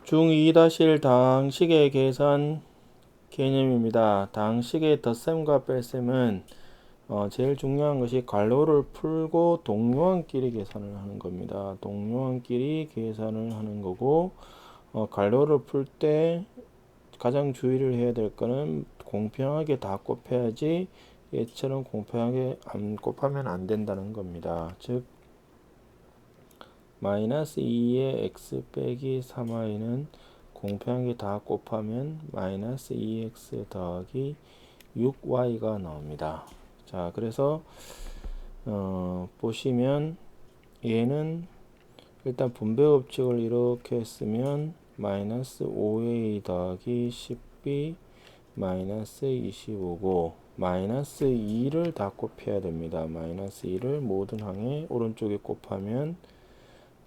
중2-1 다항식의 계산 개념입니다. 다항식의 덧셈과 뺄셈은 제일 중요한 것이 괄호를 풀고 동료항끼리 계산을 하는 겁니다. 동료항끼리 계산을 하는 거고, 괄호를 풀 때 가장 주의를 해야 될 거는 공평하게 다 곱해야지 얘처럼 공평하게 안 곱하면 안 된다는 겁니다. 즉 마이너스 2의 x 빼기 3y는 공평하게 다 곱하면 마이너스 2x 더하기 6y가 나옵니다. 자, 그래서 보시면 얘는 일단 분배 법칙을 이렇게 쓰면 마이너스 5a 더하기 10b 마이너스 25고 마이너스 2를 다 곱해야 됩니다. 마이너스 2를 모든 항에 오른쪽에 곱하면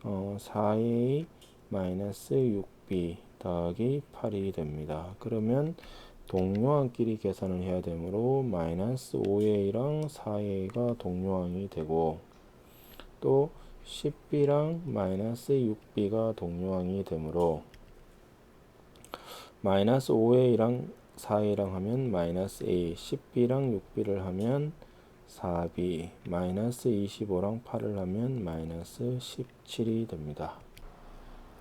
4a 마이너스 6b 더하기 8이 됩니다. 그러면 동료항끼리 계산을 해야 되므로 마이너스 5a랑 4a가 동료항이 되고 또 10b랑 마이너스 6b가 동료항이 되므로 마이너스 5a랑 4a랑 하면 마이너스 a, 10b랑 6b를 하면 4b, 마이너스 25랑 8을 하면 마이너스 17이 됩니다.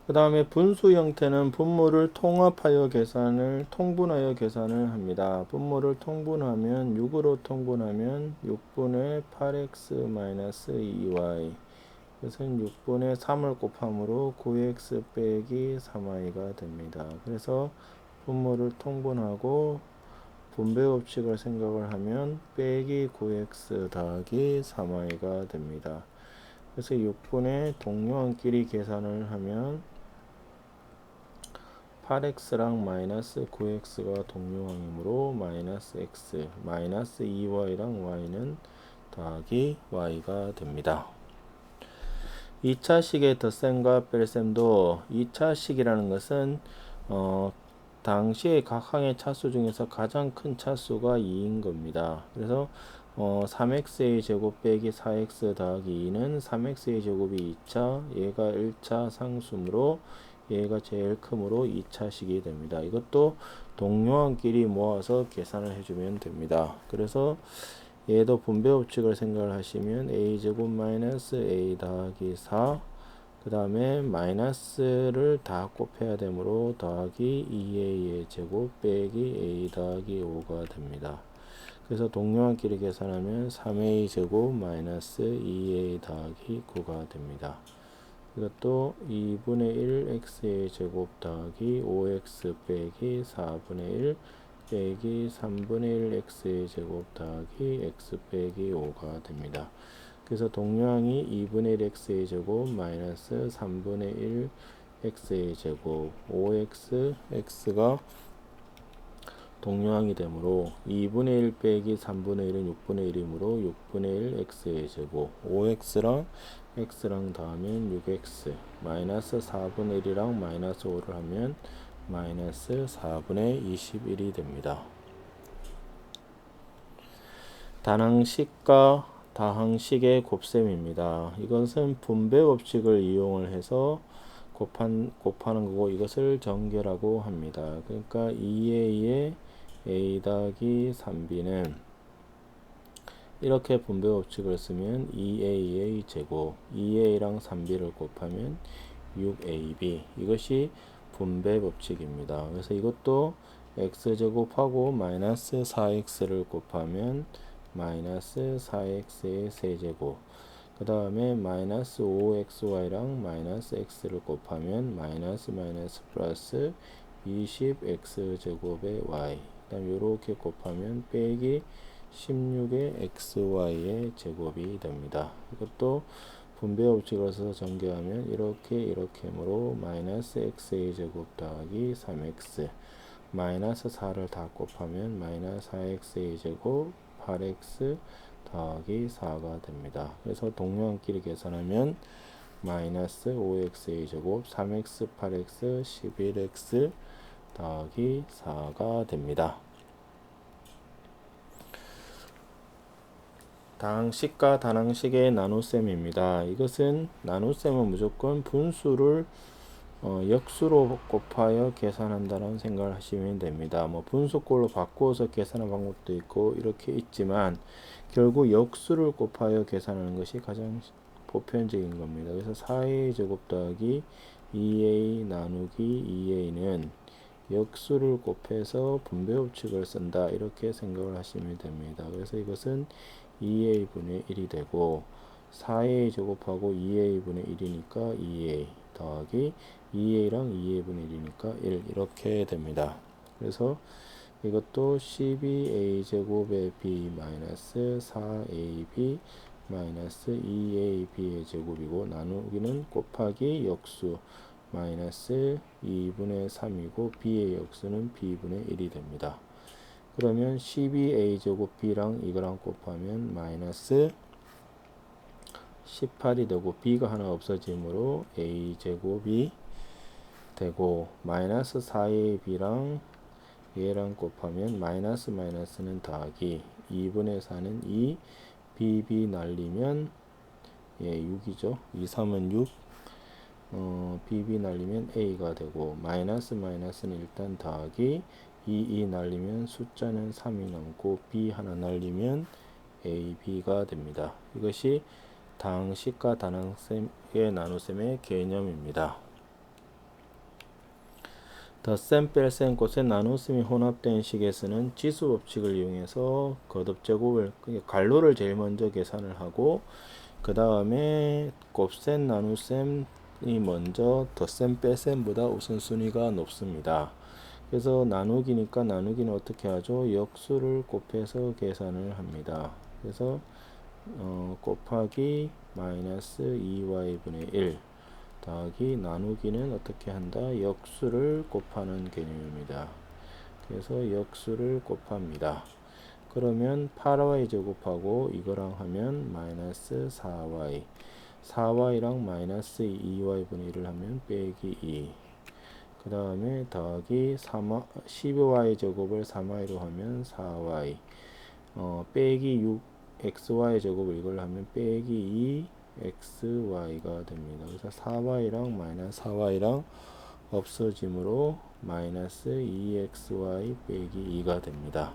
그 다음에 분수 형태는 분모를 통합하여 계산을 통분하여 계산을 합니다. 분모를 통분하면 6으로 통분하면 6분의 8x 마이너스 2y 이것은 6분의 3을 곱함으로 9x 빼기 3y가 됩니다. 그래서 분모를 통분하고 분배 법칙을 생각을 하면 빼기 9x 더하기 3y가 됩니다. 그래서 6분의 동료항끼리 계산을 하면 8x랑 마이너스 9x가 동료항이므로 마이너스 x, 마이너스 2y랑 y는 더하기 y가 됩니다. 2차식의 덧셈과 뺄셈도 2차식이라는 것은 당시의 각 항의 차수 중에서 가장 큰 차수가 2인 겁니다. 그래서 3x의 제곱 빼기 4x 더하기 2는 3x의 제곱이 2차, 얘가 1차 상수므로 얘가 제일 크므로 2차식이 됩니다. 이것도 동료항끼리 모아서 계산을 해주면 됩니다. 그래서 얘도 분배 법칙을 생각을 하시면 a제곱 마이너스 a 더하기 4, 그 다음에 마이너스를 다 곱해야 되므로 더하기 2a의 제곱 빼기 a 더하기 5가 됩니다. 그래서 동료항끼리 계산하면 3a 제곱 마이너스 2a 더하기 9가 됩니다. 이것도 2분의 1 x의 제곱 더하기 5x 빼기 4분의 1 빼기 3분의 1 x의 제곱 더하기 x 빼기 5가 됩니다. 그래서 동료항이 2분의 1 x의 제곱 마이너스 3분의 1 x의 제곱 5x x가 동료항이 되므로 2분의 1 빼기 3분의 1은 6분의 1이므로 6분의 1 x의 제곱 5x랑 x랑 더하면 6x 마이너스 4분의 1이랑 마이너스 5를 하면 마이너스 4분의 21이 됩니다. 단항식과 다항식의 곱셈입니다. 이것은 분배 법칙을 이용을 해서 곱하는 거고 이것을 전개라고 합니다. 그러니까 2a의 a 더하기 3b는 이렇게 분배 법칙을 쓰면 2a의 제곱 2a랑 3b를 곱하면 6ab 이것이 분배 법칙입니다. 그래서 이것도 x제곱하고 마이너스 4x를 곱하면 마이너스 4x의 세제곱 그 다음에 마이너스 5xy랑 마이너스 x를 곱하면 마이너스 마이너스 플러스 20x제곱의 y 그 다음 요렇게 곱하면 빼기 16의 xy의 제곱이 됩니다. 이것도 분배 법칙을 써서 전개하면 이렇게므로 마이너스 x의 제곱 더하기 3x 마이너스 4를 다 곱하면 마이너스 4x의 제곱 8x 더하기 4가 됩니다. 그래서 동료항끼리 계산하면 마이너스 5x의 제곱 3x 8x 11x 더하기 4가 됩니다. 다항식과 단항식의 나눗셈입니다. 이것은 나눗셈은 무조건 분수를 역수로 곱하여 계산한다는 생각을 하시면 됩니다. 뭐 분수꼴로 바꾸어서 계산하는 방법도 있고 이렇게 있지만 결국 역수를 곱하여 계산하는 것이 가장 보편적인 겁니다. 그래서 4a 제곱 더하기 2a 나누기 2a는 역수를 곱해서 분배 법칙을 쓴다 이렇게 생각을 하시면 됩니다. 그래서 이것은 2a분의 1이 되고 4a 제곱하고 2a분의 1이니까 2a 더하기 2a랑 2a분의 1이니까 1 이렇게 됩니다. 그래서 이것도 12a 제곱의 b 마이너스 4ab 마이너스 2ab의 제곱이고 나누기는 곱하기 역수 마이너스 2분의 3이고 b의 역수는 b분의 1이 됩니다. 그러면 12a 제곱 b랑 이거랑 곱하면 마이너스 18이 되고 b가 하나 없어지므로 a 제곱이 되고 마이너스 4ab랑 얘랑 곱하면 마이너스 마이너스는 더하기 2분의 4는 2 bb 날리면 6이죠. 2, 3은 6 bb 날리면 a가 되고 마이너스 마이너스는 일단 더하기 2 날리면 숫자는 3이 남고 b 하나 날리면 ab가 됩니다. 이것이 당식과 다항식의 나눗셈의 개념입니다. 덧셈, 뺄셈, 곱셈, 나눗셈이 혼합된 식에서는 지수 법칙을 이용해서 거듭 제곱을 괄호를 제일 먼저 계산을 하고 그 다음에 곱셈, 나눗셈이 먼저 덧셈, 뺄셈보다 우선순위가 높습니다. 그래서 나누기니까 나누기는 어떻게 하죠? 역수를 곱해서 계산을 합니다. 그래서 곱하기 마이너스 2y분의 1 더하기 나누기는 어떻게 한다? 역수를 곱하는 개념입니다. 그래서 역수를 곱합니다. 그러면 8y 제곱하고 이거랑 하면 마이너스 4y 4y랑 마이너스 2y분의 1을 하면 빼기 2 그 다음에 더하기 12y 제곱을 3y로 하면 4y 빼기 6xy 제곱을 이걸 하면 빼기 2 xy가 됩니다. 그래서 4y랑 마이너스 4y랑 없어지므로 마이너스 2xy 빼기 2가 됩니다.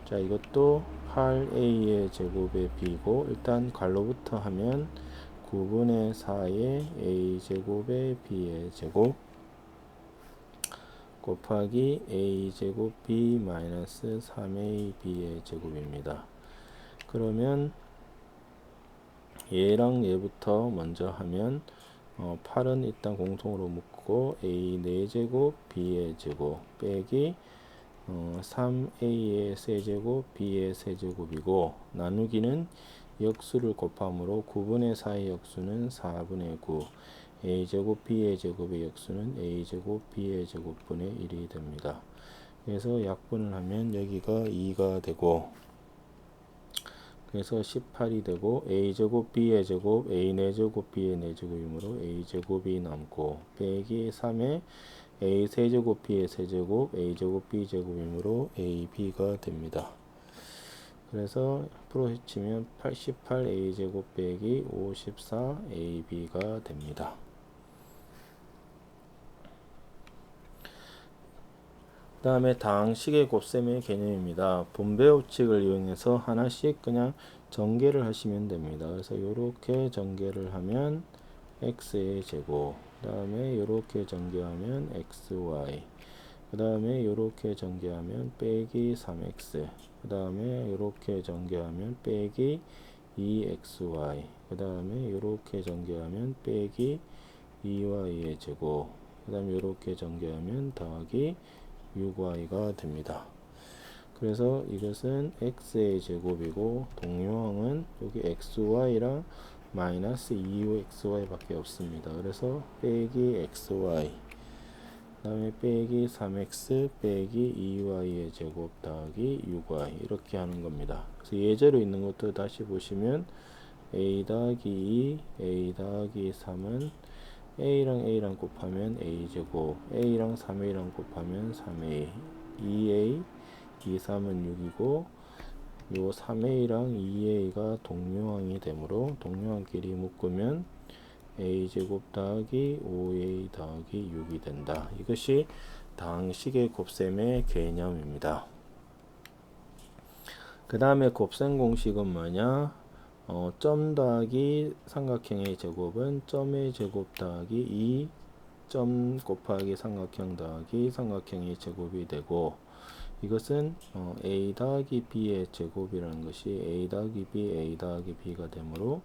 자, 이것도 8a의 제곱의 b고 일단 괄호부터 하면 9분의 4의 a 제곱의 b의 제곱 곱하기 a 제곱 b 마이너스 3a b의 제곱입니다. 그러면 얘랑 얘부터 먼저 하면 8은 일단 공통으로 묶고 a 4제곱 b의 제곱 빼기 3a의 세제곱 b의 세제곱이고 나누기는 역수를 곱함으로 9분의 4의 역수는 4분의 9 a제곱 b의 제곱의 역수는 a제곱 b의 제곱분의 1이 됩니다. 그래서 약분을 하면 여기가 2가 되고 그래서 18이 되고 a제곱 b의 제곱 a 4제곱 b의 4제곱이므로 a제곱이 남고 빼기 3에 a 세제곱 b의 세제곱 a제곱 b제곱이므로 ab가 됩니다. 그래서 앞으로 해치면 88 a제곱 빼기 54 ab가 됩니다. 그 다음에 다항식의 곱셈의 개념입니다. 분배 법칙을 이용해서 하나씩 그냥 전개를 하시면 됩니다. 그래서 이렇게 전개를 하면 x의 제곱, 그 다음에 이렇게 전개하면 xy, 그 다음에 이렇게 전개하면 빼기 3x, 그 다음에 이렇게 전개하면 빼기 2xy, 그 다음에 이렇게 전개하면 빼기 2y의 제곱, 그 다음에 이렇게 전개하면 더하기 6y가 됩니다. 그래서 이것은 x의 제곱이고 동요항은 여기 xy랑 마이너스 2xy 밖에 없습니다. 그래서 빼기 xy 그 다음에 빼기 3x 빼기 2y의 제곱 더하기 6y 이렇게 하는 겁니다. 그래서 예제로 있는 것도 다시 보시면 a 더하기 2 a 더하기 3은 a랑 a랑 곱하면 a제곱 a랑 3a랑 곱하면 3a 2a 2, 3은 6이고 요 3a랑 2a가 동요항이 되므로 동요항끼리 묶으면 a제곱 더하기 5a 더하기 6이 된다. 이것이 당식의 곱셈의 개념입니다. 그 다음에 곱셈 공식은 뭐냐? 점 더하기 삼각형의 제곱은 점의 제곱 더하기 2 점 곱하기 삼각형 더하기 삼각형의 제곱이 되고, 이것은 a 더하기 b의 제곱이라는 것이 a 더하기 b, a 더하기 b가 되므로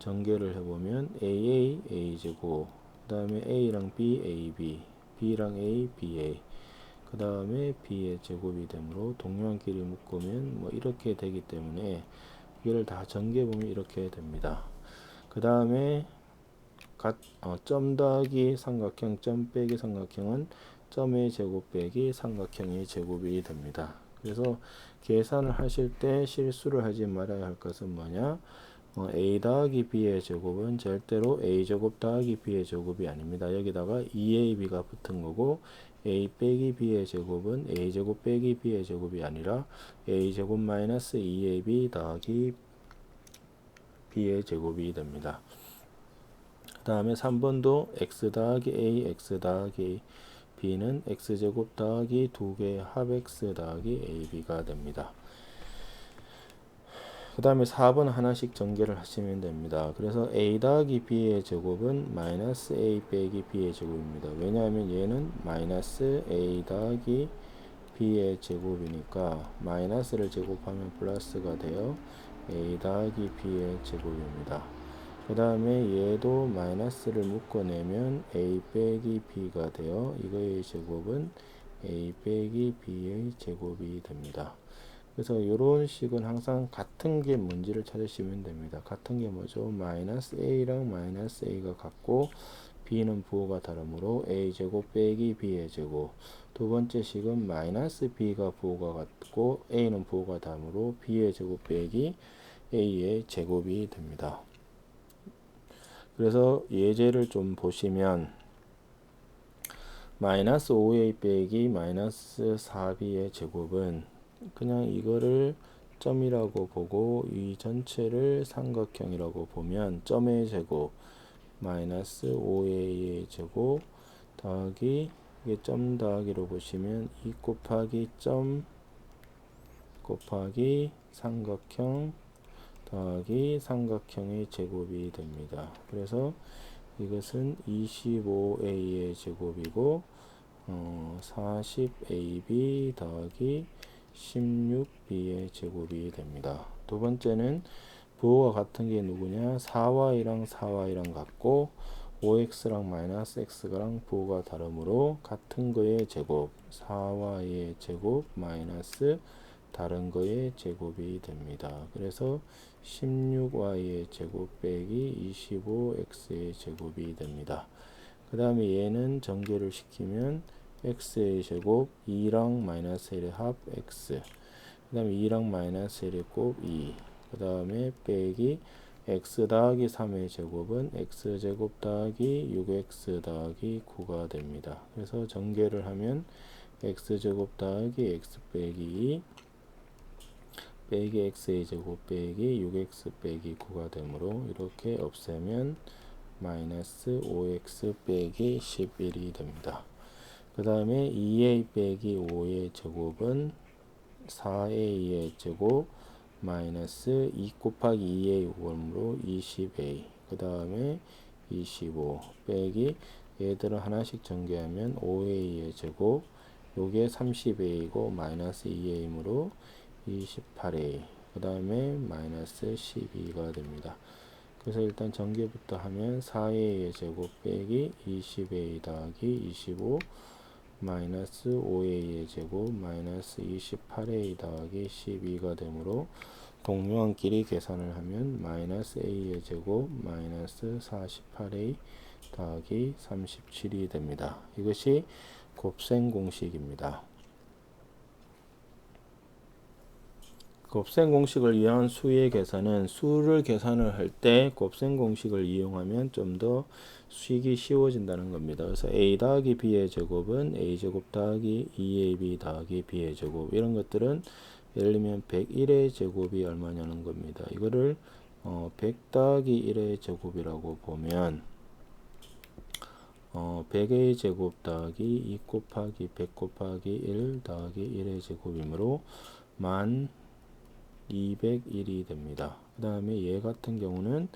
전개를 해보면 a 제곱, 그 다음에 a랑 b, ab, b랑 a, ba, 그 다음에 b의 제곱이 되므로 동량끼리 묶으면 뭐 이렇게 되기 때문에 이걸 다 전개해보면 이렇게 됩니다. 그 다음에 점 더하기 삼각형, 점 빼기 삼각형은 점의 제곱 빼기 삼각형의 제곱이 됩니다. 그래서 계산을 하실 때 실수를 하지 말아야 할 것은 뭐냐? a 더하기 b의 제곱은 절대로 a 제곱 더하기 b의 제곱이 아닙니다. 여기다가 2ab가 붙은 거고, a 빼기 b의 제곱은 a 제곱 빼기 b의 제곱이 아니라 a 제곱 마이너스 2ab 더하기 b의 제곱이 됩니다. 그 다음에 3번도 x 더하기 a, x 더하기 b는 x제곱 더하기 2개의 합 x 더하기 ab가 됩니다. 그 다음에 4번 하나씩 전개를 하시면 됩니다. 그래서 a 더하기 b의 제곱은 마이너스 a 빼기 b의 제곱입니다. 왜냐하면 얘는 마이너스 a 더하기 b의 제곱이니까 마이너스를 제곱하면 플러스가 되어 a 더하기 b의 제곱입니다. 그 다음에 얘도 마이너스를 묶어내면 a 빼기 b가 되어 이거의 제곱은 a 빼기 b의 제곱이 됩니다. 그래서 이런 식은 항상 같은 게 뭔지를 찾으시면 됩니다. 같은 게 뭐죠? 마이너스 a랑 마이너스 a가 같고 b는 부호가 다르므로 a 제곱 빼기 b의 제곱. 두 번째 식은 마이너스 b가 부호가 같고 a는 부호가 다르므로 b의 제곱 빼기 a의 제곱이 됩니다. 그래서 예제를 좀 보시면 마이너스 5a 빼기 마이너스 4b의 제곱은 그냥 이거를 점이라고 보고 이 전체를 삼각형이라고 보면 점의 제곱 마이너스 5a의 제곱 더하기 이게 점 더하기로 보시면 2 곱하기 점 곱하기 삼각형 더하기 삼각형의 제곱이 됩니다. 그래서 이것은 25a의 제곱이고 40ab 더하기 16b의 제곱이 됩니다. 두 번째는 부호가 같은 게 누구냐? 4y랑 4y랑 같고 5x랑 마이너스 x랑 부호가 다르므로 같은 거의 제곱 4y의 제곱 마이너스 다른 거의 제곱이 됩니다. 그래서 16y의 제곱 빼기 25x의 제곱이 됩니다. 그 다음에 얘는 전개를 시키면 x의 제곱 2랑 마이너스 1의 합 x, 그 다음에 2랑 마이너스 1의 곱 2, 그 다음에 빼기 x 더하기 3의 제곱은 x제곱 더하기 6x 더하기 9가 됩니다. 그래서 전개를 하면 x제곱 더하기 x 빼기 2 빼기 x의 제곱 빼기 6x 빼기 9가 되므로 이렇게 없애면 마이너스 5x 빼기 11이 됩니다. 그 다음에 2a 빼기 5의 제곱은 4a의 제곱 마이너스 2 곱하기 2a 곱으로 20a, 그 다음에 25 빼기 얘들을 하나씩 전개하면 5a의 제곱, 요게 30a이고 마이너스 2a이므로 28a, 그 다음에 마이너스 12가 됩니다. 그래서 일단 전개부터 하면 4a의 제곱 빼기 20a 더하기 25 마이너스 5a의 제곱 마이너스 28a 더하기 12가 되므로 동료한끼리 계산을 하면 마이너스 a의 제곱 마이너스 48a 더하기 37이 됩니다. 이것이 곱셈 공식입니다. 곱셈 공식을 이용한 수의 계산은 수를 계산을 할 때 곱셈 공식을 이용하면 좀 더 수익이 쉬워진다는 겁니다. 그래서 a 더하기 b의 제곱은 a 제곱 더하기 2ab 더하기 b의 제곱, 이런 것들은 예를 들면 101의 제곱이 얼마냐는 겁니다. 이거를 100 더하기 1의 제곱이라고 보면 100의 제곱 더하기 2 곱하기 100 곱하기 1 더하기 1의 제곱이므로 1201이 됩니다. 그 다음에 얘 같은 경우는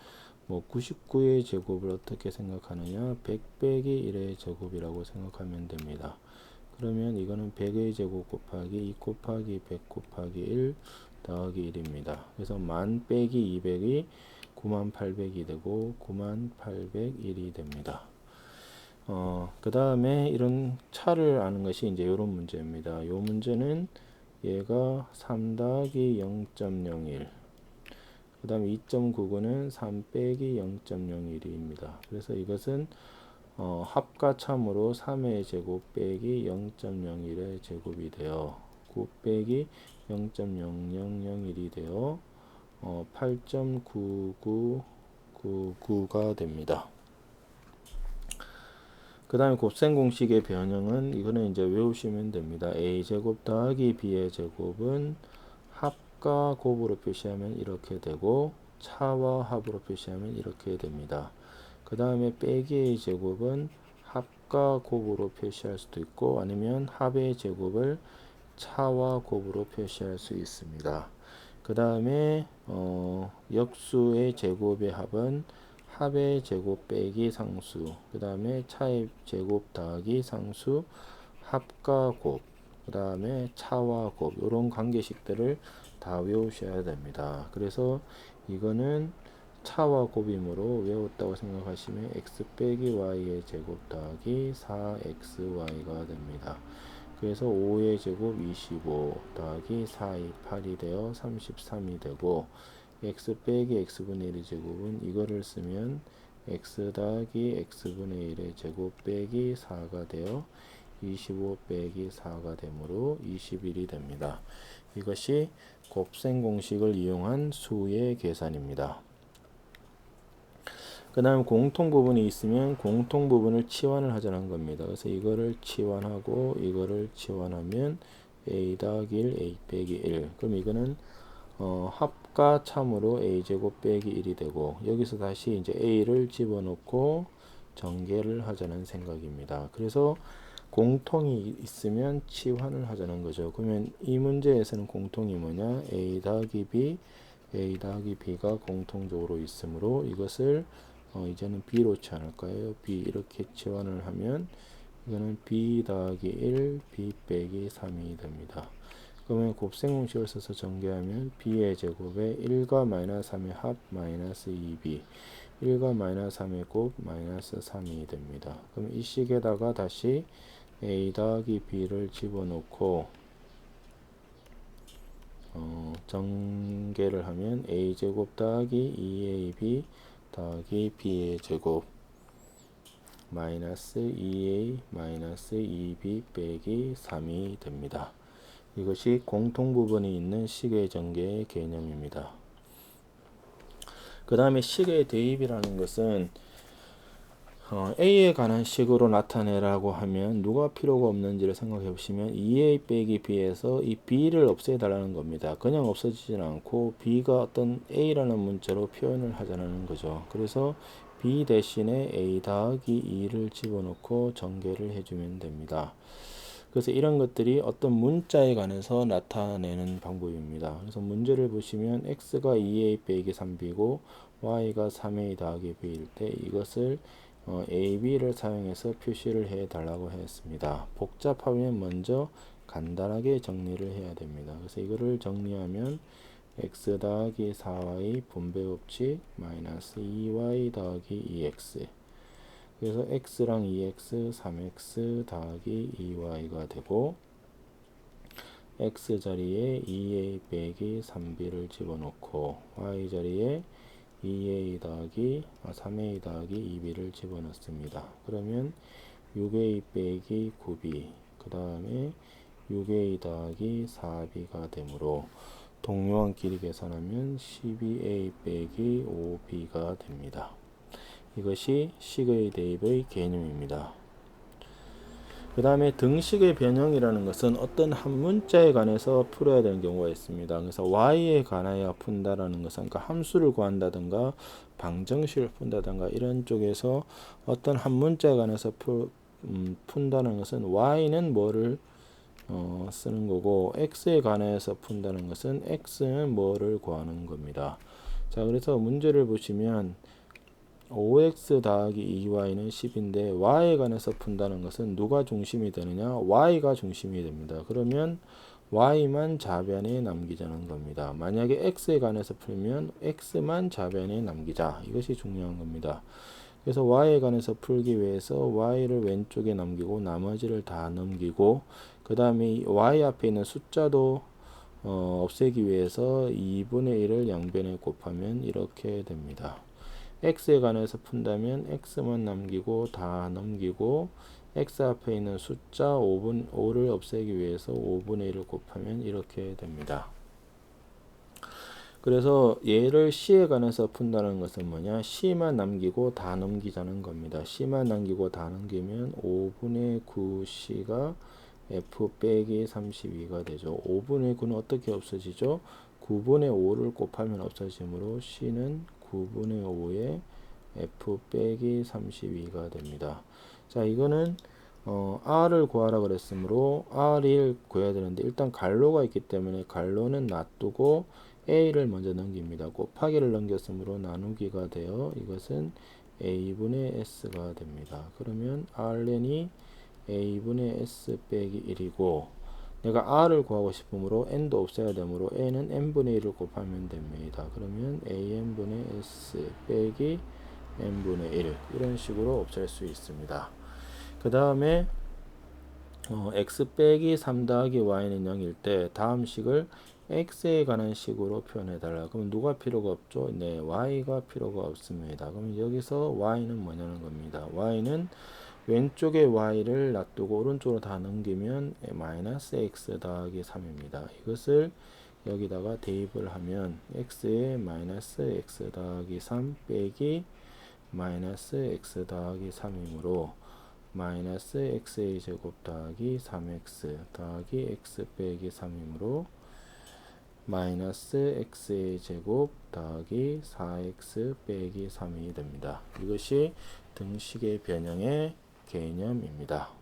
뭐 99의 제곱을 어떻게 생각하느냐, 100 빼기 1의 제곱이라고 생각하면 됩니다. 그러면 이거는 100의 제곱 곱하기 2 곱하기 100 곱하기 1 더하기 1입니다. 그래서 10,000 빼기 200이 9800이 되고 9801이 됩니다. 그 다음에 이런 차를 아는 것이 이제 이런 문제입니다. 이 문제는 얘가 3 더하기 0.01, 그 다음에 2.99는 3 빼기 0.01입니다. 그래서 이것은 합가참으로 3의 제곱 빼기 0.01의 제곱이 되어 9 빼기 0.0001이 되어 8.9999가 됩니다. 그 다음에 곱셈 공식의 변형은 이거는 이제 외우시면 됩니다. a제곱 더하기 b의 제곱은 합과 곱으로 표시하면 이렇게 되고 차와 합으로 표시하면 이렇게 됩니다. 그 다음에 빼기의 제곱은 합과 곱으로 표시할 수도 있고 아니면 합의 제곱을 차와 곱으로 표시할 수 있습니다. 그 다음에 역수의 제곱의 합은 합의 제곱 빼기 상수, 그 다음에 차의 제곱 더하기 상수, 합과 곱, 그 다음에 차와 곱, 이런 관계식들을 다 외우셔야 됩니다. 그래서 이거는 차와 곱이므로 외웠다고 생각하시면 x 빼기 y의 제곱 더하기 4xy가 됩니다. 그래서 5의 제곱 25 더하기 4의 8이 되어 33이 되고 x 빼기 x분의 1의 제곱은 이거를 쓰면 x 더하기 x분의 1의 제곱 빼기 4가 되어 25 빼기 4가 되므로 21이 됩니다. 이것이 곱셈 공식을 이용한 수의 계산입니다. 그 다음 공통 부분이 있으면 공통 부분을 치환을 하자는 겁니다. 그래서 이거를 치환하고 이거를 치환하면 a 더하기 1, a 빼기 1. 그럼 이거는 합과 참으로 a제곱 빼기 1이 되고 여기서 다시 이제 a를 집어넣고 전개를 하자는 생각입니다. 그래서 공통이 있으면 치환을 하자는 거죠. 그러면 이 문제에서는 공통이 뭐냐, a 더하기 b, a 더하기 b가 공통적으로 있으므로 이것을 이제는 b로 치환할까요? b 이렇게 치환을 하면 이거는 b 더하기 1, b 빼기 3이 됩니다. 그러면 곱셈 공식을 써서 전개하면 b의 제곱에 1과 마이너스 3의 합 마이너스 2b, 1과 마이너스 3의 곱 마이너스 3이 됩니다. 그럼 이 식에다가 다시 a 더하기 b를 집어넣고 전개를 하면 a제곱 더하기 2ab 더하기 b의 제곱 마이너스 2a 마이너스 2b 빼기 3이 됩니다. 이것이 공통 부분이 있는 식의 전개의 개념입니다. 그 다음에 식의 대입이라는 것은 A에 관한 식으로 나타내라고 하면 누가 필요가 없는지를 생각해 보시면 2A 빼기 B에서 이 B를 없애달라는 겁니다. 그냥 없어지진 않고 B가 어떤 A라는 문자로 표현을 하자는 거죠. 그래서 B 대신에 A 더하기 2를 집어넣고 전개를 해주면 됩니다. 그래서 이런 것들이 어떤 문자에 관해서 나타내는 방법입니다. 그래서 문제를 보시면 x가 2a 빼기 3b고 y가 3a 더하기 b일 때 이것을 a, b를 사용해서 표시를 해 달라고 했습니다. 복잡하면 먼저 간단하게 정리를 해야 됩니다. 그래서 이거를 정리하면 x 더하기 4y 분배 법칙 마이너스 2y 더하기 2x, 그래서 x랑 2x, 3x 더하기 2y가 되고 x 자리에 2a 빼기 3b를 집어넣고 y 자리에 2a 더하기 3a 더하기 2b를 집어넣습니다. 그러면 6a 빼기 9b, 그 다음에 6a 더하기 4b가 되므로 동요한 길이 계산하면 12a 빼기 5b가 됩니다. 이것이 식의 대입의 개념입니다. 그 다음에 등식의 변형이라는 것은 어떤 한 문자에 관해서 풀어야 되는 경우가 있습니다. 그래서 y에 관하여 푼다라는 것은 그러니까 함수를 구한다든가 방정식을 푼다든가 이런 쪽에서 어떤 한 문자에 관해서 푼다는 것은 y는 뭐를 쓰는 거고 x에 관해서 푼다는 것은 x는 뭐를 구하는 겁니다. 자, 그래서 문제를 보시면 5x 더하기 2y는 10인데 y에 관해서 푼다는 것은 누가 중심이 되느냐? y가 중심이 됩니다. 그러면 y만 좌변에 남기자는 겁니다. 만약에 x에 관해서 풀면 x만 좌변에 남기자. 이것이 중요한 겁니다. 그래서 y에 관해서 풀기 위해서 y를 왼쪽에 남기고 나머지를 다 넘기고 그 다음에 y 앞에 있는 숫자도 없애기 위해서 2분의 1을 양변에 곱하면 이렇게 됩니다. x에 관해서 푼다면 x만 남기고 다 넘기고 x 앞에 있는 숫자 5를 없애기 위해서 5분의 1을 곱하면 이렇게 됩니다. 그래서 얘를 c에 관해서 푼다는 것은 뭐냐? c만 남기고 다 넘기자는 겁니다. c만 남기고 다 넘기면 5분의 9c가 f 빼기 32가 되죠. 5분의 9는 어떻게 없어지죠? 9분의 5를 곱하면 없어지므로 c는 9분의 5에 f 빼기 32가 됩니다. 자, 이거는 r을 구하라 그랬으므로 r을 구해야 되는데 일단 괄호가 있기 때문에 괄호는 놔두고 a를 먼저 넘깁니다. 곱하기를 넘겼으므로 나누기가 되어 이것은 a분의 s가 됩니다. 그러면 rn이 a분의 s 빼기 1이고 내가 r을 구하고 싶으므로 n도 없애야 되므로 n은 n분의 1을 곱하면 됩니다. 그러면 an분의 s 빼기 n분의 1 이런 식으로 없앨 수 있습니다. 그 다음에 x 빼기 3 더하기 y는 0일 때 다음 식을 x에 관한 식으로 표현해 달라. 그럼 누가 필요가 없죠? 네, y가 필요가 없습니다. 그럼 여기서 y는 뭐냐는 겁니다. y는 왼쪽에 y를 놔두고 오른쪽으로 다 넘기면 마이너스 x 더하기 3입니다. 이것을 여기다가 대입을 하면 x에 마이너스 x 더하기 3 빼기 마이너스 x 더하기 3이므로 마이너스 x의 제곱 더하기 3x 더하기 x 빼기 3이므로 마이너스 x의 제곱 더하기 4x 빼기 3이 됩니다. 이것이 등식의 변형의 개념입니다.